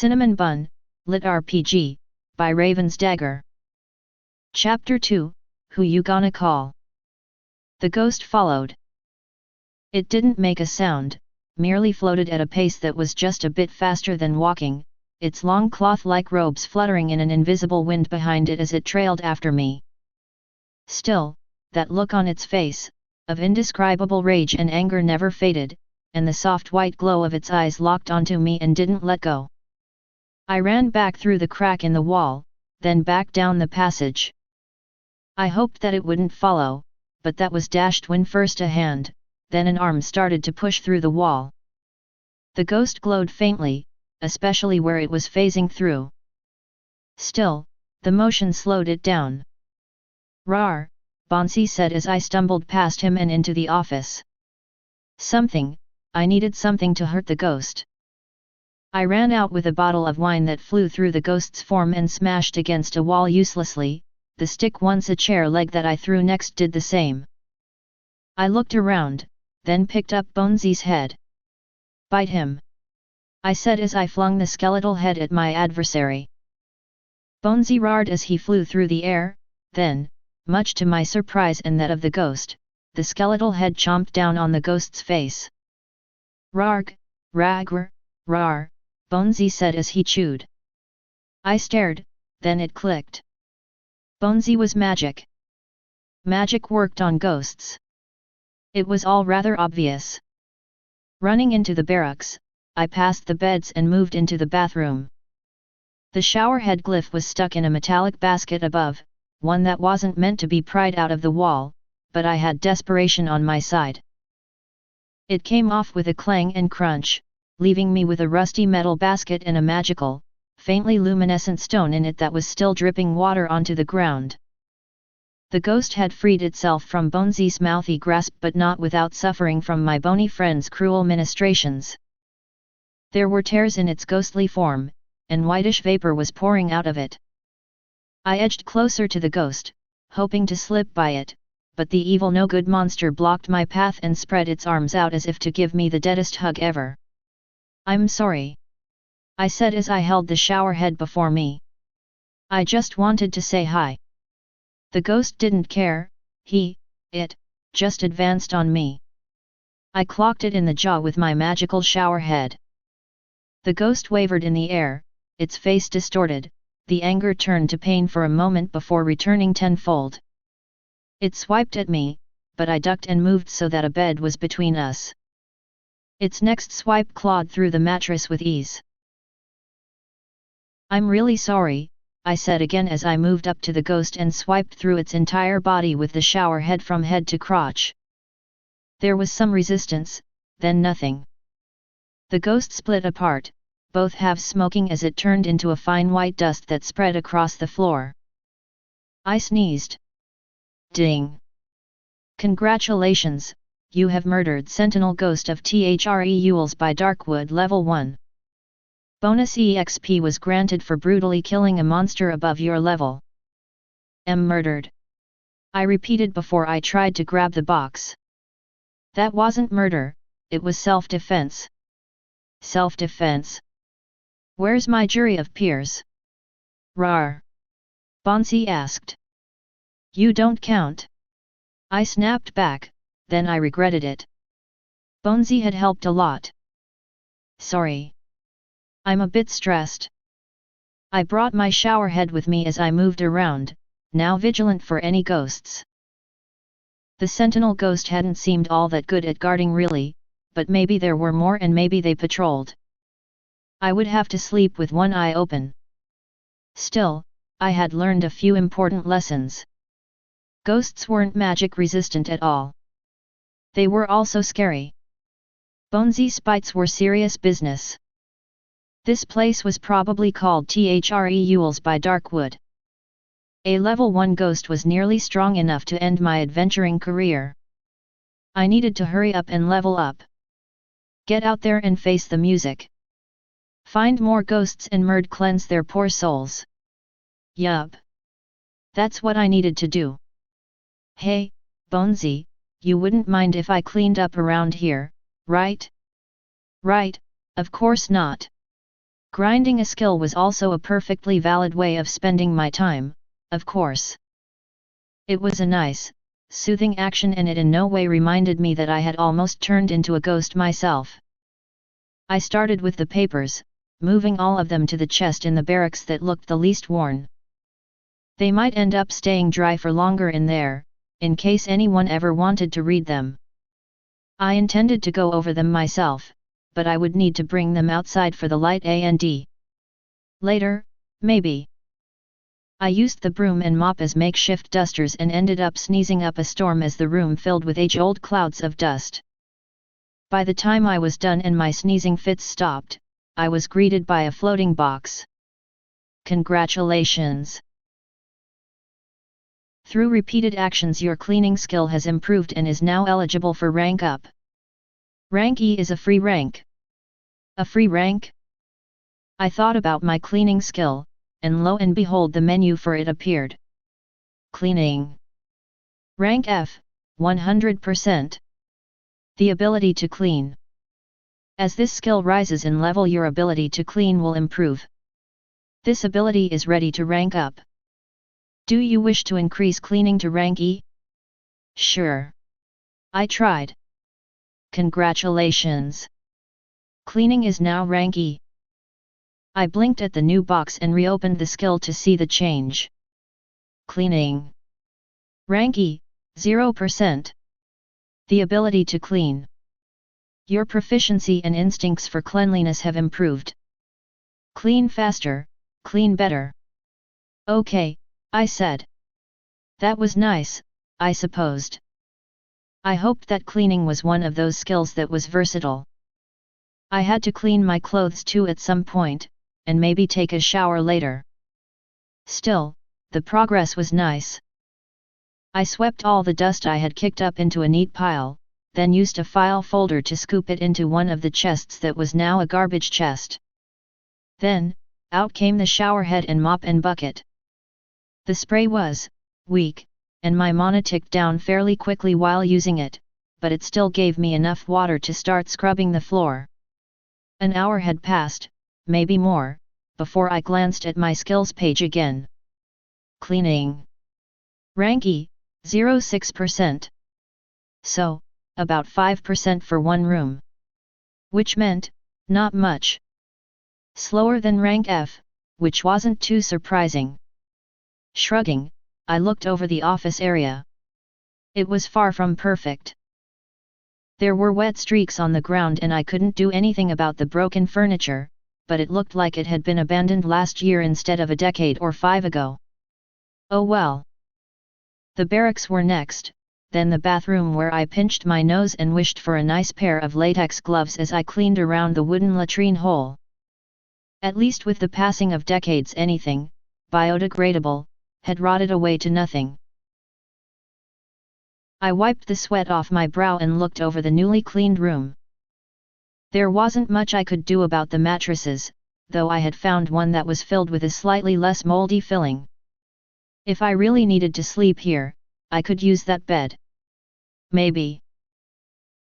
Cinnamon Bun, LitRPG, by RavensDagger. Chapter 2, Who You Gonna Call? The ghost followed. It didn't make a sound, merely floated at a pace that was just a bit faster than walking, its long cloth-like robes fluttering in an invisible wind behind it as it trailed after me. Still, that look on its face, of indescribable rage and anger never faded, and the soft white glow of its eyes locked onto me and didn't let go. I ran back through the crack in the wall, then back down the passage. I hoped that it wouldn't follow, but that was dashed when first a hand, then an arm started to push through the wall. The ghost glowed faintly, especially where it was phasing through. Still, the motion slowed it down. "Rawr," Bonsi said as I stumbled past him and into the office. I needed something to hurt the ghost. I ran out with a bottle of wine that flew through the ghost's form and smashed against a wall uselessly. The stick once a chair leg that I threw next did the same. I looked around, then picked up Bonzi's head. "Bite him," I said as I flung the skeletal head at my adversary. Bonzi roared as he flew through the air, then, much to my surprise and that of the ghost, the skeletal head chomped down on the ghost's face. "Rarg, ragr, rar," Bonzi said as he chewed. I stared, then it clicked. Bonzi was magic. Magic worked on ghosts. It was all rather obvious. Running into the barracks, I passed the beds and moved into the bathroom. The shower head glyph was stuck in a metallic basket above, one that wasn't meant to be pried out of the wall, but I had desperation on my side. It came off with a clang and crunch, leaving me with a rusty metal basket and a magical, faintly luminescent stone in it that was still dripping water onto the ground. The ghost had freed itself from Bonzi's mouthy grasp, but not without suffering from my bony friend's cruel ministrations. There were tears in its ghostly form, and whitish vapor was pouring out of it. I edged closer to the ghost, hoping to slip by it, but the evil no-good monster blocked my path and spread its arms out as if to give me the deadest hug ever. "I'm sorry," I said as I held the shower head before me. "I just wanted to say hi." The ghost didn't care, it just advanced on me. I clocked it in the jaw with my magical shower head. The ghost wavered in the air, its face distorted, the anger turned to pain for a moment before returning tenfold. It swiped at me, but I ducked and moved so that a bed was between us. Its next swipe clawed through the mattress with ease. "I'm really sorry," I said again as I moved up to the ghost and swiped through its entire body with the shower head from head to crotch. There was some resistance, then nothing. The ghost split apart, both halves smoking as it turned into a fine white dust that spread across the floor. I sneezed. "Ding! Congratulations, you have murdered Sentinel Ghost of THREULs by Darkwood Level 1. Bonus EXP was granted for brutally killing a monster above your level." Murdered," I repeated before I tried to grab the box. "That wasn't murder, it was self-defense." "Self-defense? Where's my jury of peers?" "Rawr!" Bonsi asked. "You don't count." I snapped back, then I regretted it. Bonzi had helped a lot. "Sorry. I'm a bit stressed." I brought my shower head with me as I moved around, now vigilant for any ghosts. The Sentinel Ghost hadn't seemed all that good at guarding really, but maybe there were more and maybe they patrolled. I would have to sleep with one eye open. Still, I had learned a few important lessons. Ghosts weren't magic resistant at all. They were also scary. Bonzi's spites were serious business. This place was probably called THREULs by Darkwood. A level 1 ghost was nearly strong enough to end my adventuring career. I needed to hurry up and level up. Get out there and face the music. Find more ghosts and cleanse their poor souls. Yup. That's what I needed to do. "Hey, Bonzi, you wouldn't mind if I cleaned up around here, right?" "Right, of course not. Grinding a skill was also a perfectly valid way of spending my time, of course. It was a nice, soothing action, and it in no way reminded me that I had almost turned into a ghost myself. I started with the papers, moving all of them to the chest in the barracks that looked the least worn. They might end up staying dry for longer in there, in case anyone ever wanted to read them. I intended to go over them myself, but I would need to bring them outside for the light and later, maybe. I used the broom and mop as makeshift dusters and ended up sneezing up a storm as the room filled with age-old clouds of dust. By the time I was done and my sneezing fits stopped, I was greeted by a floating box. Congratulations! Through repeated actions, your cleaning skill has improved and is now eligible for rank up. Rank E is a free rank. A free rank? I thought about my cleaning skill, and lo and behold, the menu for it appeared. Cleaning. Rank F, 100%. The ability to clean. As this skill rises in level, your ability to clean will improve. This ability is ready to rank up. Do you wish to increase cleaning to rank E? Sure. I tried. Congratulations! Cleaning is now rank E. I blinked at the new box and reopened the skill to see the change. Cleaning. Rank E, 0%. The ability to clean. Your proficiency and instincts for cleanliness have improved. Clean faster, clean better. Okay, I said. That was nice, I supposed. I hoped that cleaning was one of those skills that was versatile. I had to clean my clothes too at some point, and maybe take a shower later. Still, the progress was nice. I swept all the dust I had kicked up into a neat pile, then used a file folder to scoop it into one of the chests that was now a garbage chest. Then, out came the shower head and mop and bucket. The spray was weak, and my mana ticked down fairly quickly while using it, but it still gave me enough water to start scrubbing the floor. An hour had passed, maybe more, before I glanced at my skills page again. Cleaning. Rank E, 0.6%. So, about 5% for one room. Which meant, not much. Slower than rank F, which wasn't too surprising. Shrugging, I looked over the office area. It was far from perfect. There were wet streaks on the ground and I couldn't do anything about the broken furniture, but it looked like it had been abandoned last year instead of a decade or 5 ago. Oh well. The barracks were next, then the bathroom, where I pinched my nose and wished for a nice pair of latex gloves as I cleaned around the wooden latrine hole. At least with the passing of decades, anything biodegradable had rotted away to nothing. I wiped the sweat off my brow and looked over the newly cleaned room. There wasn't much I could do about the mattresses, though I had found one that was filled with a slightly less moldy filling. If I really needed to sleep here, I could use that bed. Maybe.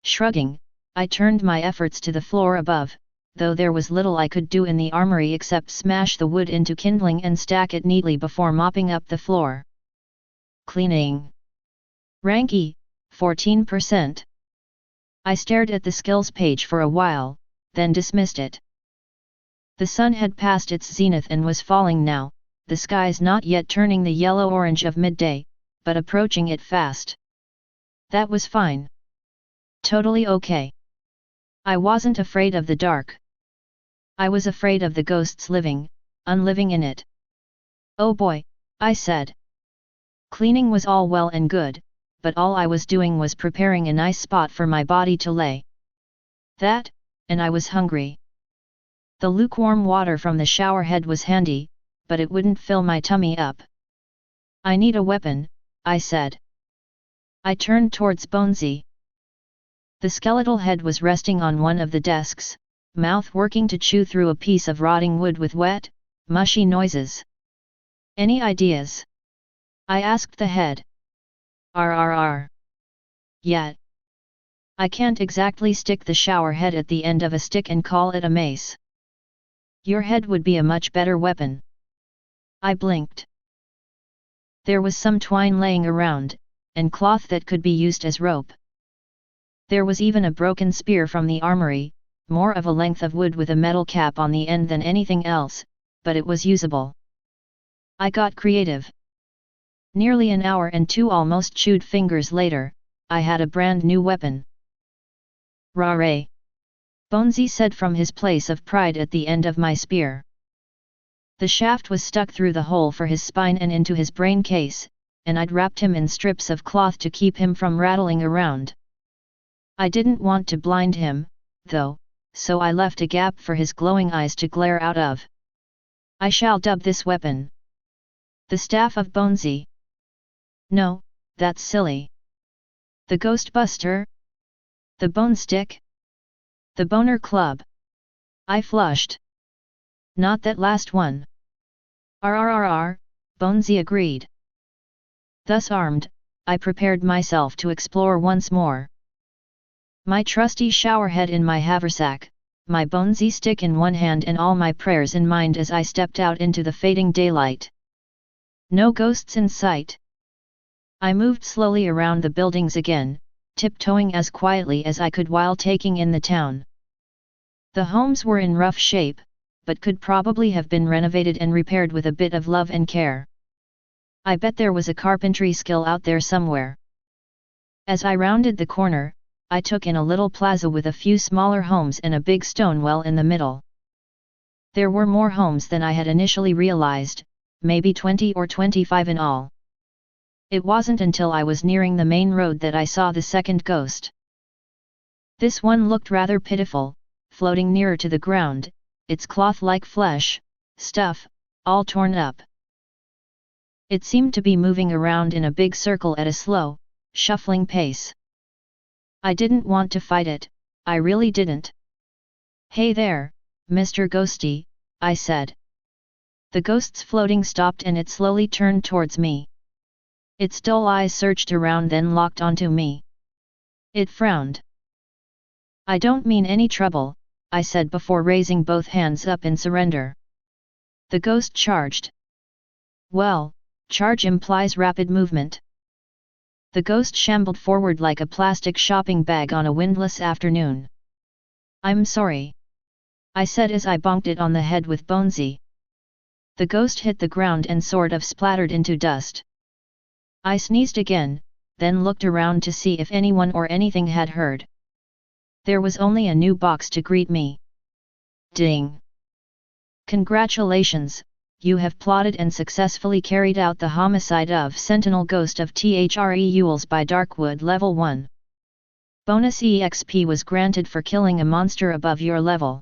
Shrugging, I turned my efforts to the floor above, though there was little I could do in the armory except smash the wood into kindling and stack it neatly before mopping up the floor. Cleaning. Rank E, 14%. I stared at the skills page for a while, then dismissed it. The sun had passed its zenith and was falling now, the skies not yet turning the yellow-orange of midday, but approaching it fast. That was fine. Totally okay. I wasn't afraid of the dark. I was afraid of the ghosts unliving in it. Oh boy, I said. Cleaning was all well and good, but all I was doing was preparing a nice spot for my body to lay. That, and I was hungry. The lukewarm water from the shower head was handy, but it wouldn't fill my tummy up. I need a weapon, I said. I turned towards Bonesy. The skeletal head was resting on one of the desks, mouth working to chew through a piece of rotting wood with wet, mushy noises. Any ideas? I asked the head. RRR. Yet. I can't exactly stick the shower head at the end of a stick and call it a mace. Your head would be a much better weapon. I blinked. There was some twine laying around, and cloth that could be used as rope. There was even a broken spear from the armory, more of a length of wood with a metal cap on the end than anything else, but it was usable. I got creative. Nearly an hour and 2 almost chewed fingers later, I had a brand new weapon. "Rare!" Bonesy said from his place of pride at the end of my spear. The shaft was stuck through the hole for his spine and into his brain case, and I'd wrapped him in strips of cloth to keep him from rattling around. I didn't want to blind him, though, so I left a gap for his glowing eyes to glare out of. I shall dub this weapon the Staff of Bonesy. No, that's silly. The Ghostbuster? The Bone Stick? The Boner Club? I flushed. Not that last one. RRRR, Bonesy agreed. Thus armed, I prepared myself to explore once more. My trusty showerhead in my haversack, my Bonesy stick in one hand and all my prayers in mind as I stepped out into the fading daylight. No ghosts in sight. I moved slowly around the buildings again, tiptoeing as quietly as I could while taking in the town. The homes were in rough shape, but could probably have been renovated and repaired with a bit of love and care. I bet there was a carpentry skill out there somewhere. As I rounded the corner, I took in a little plaza with a few smaller homes and a big stone well in the middle. There were more homes than I had initially realized, maybe 20 or 25 in all. It wasn't until I was nearing the main road that I saw the second ghost. This one looked rather pitiful, floating nearer to the ground, its cloth-like flesh, stuff, all torn up. It seemed to be moving around in a big circle at a slow, shuffling pace. I didn't want to fight it, I really didn't. "Hey there, Mr. Ghosty," I said. The ghost's floating stopped and it slowly turned towards me. Its dull eyes searched around then locked onto me. It frowned. "I don't mean any trouble," I said before raising both hands up in surrender. The ghost charged. Well, charge implies rapid movement. The ghost shambled forward like a plastic shopping bag on a windless afternoon. "I'm sorry," I said as I bonked it on the head with Bonesy. The ghost hit the ground and sort of splattered into dust. I sneezed again, then looked around to see if anyone or anything had heard. There was only a new box to greet me. Ding! "Congratulations, you have plotted and successfully carried out the homicide of Sentinel Ghost of THRE Yules by Darkwood Level 1. Bonus EXP was granted for killing a monster above your level."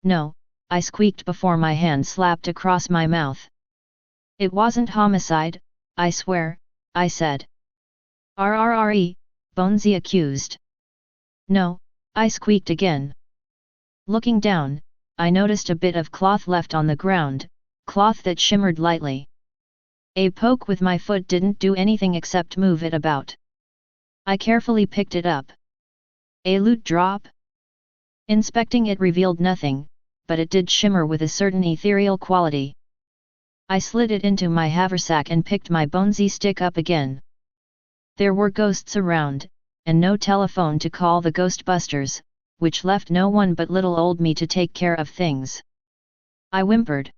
"No," I squeaked before my hand slapped across my mouth. "It wasn't homicide, I swear," I said. "RRRE," Bonesy accused. "No," I squeaked again. Looking down, I noticed a bit of cloth left on the ground, cloth that shimmered lightly. A poke with my foot didn't do anything except move it about. I carefully picked it up. A loot drop? Inspecting it revealed nothing, but it did shimmer with a certain ethereal quality. I slid it into my haversack and picked my Bonesy stick up again. There were ghosts around, and no telephone to call the Ghostbusters, which left no one but little old me to take care of things. I whimpered.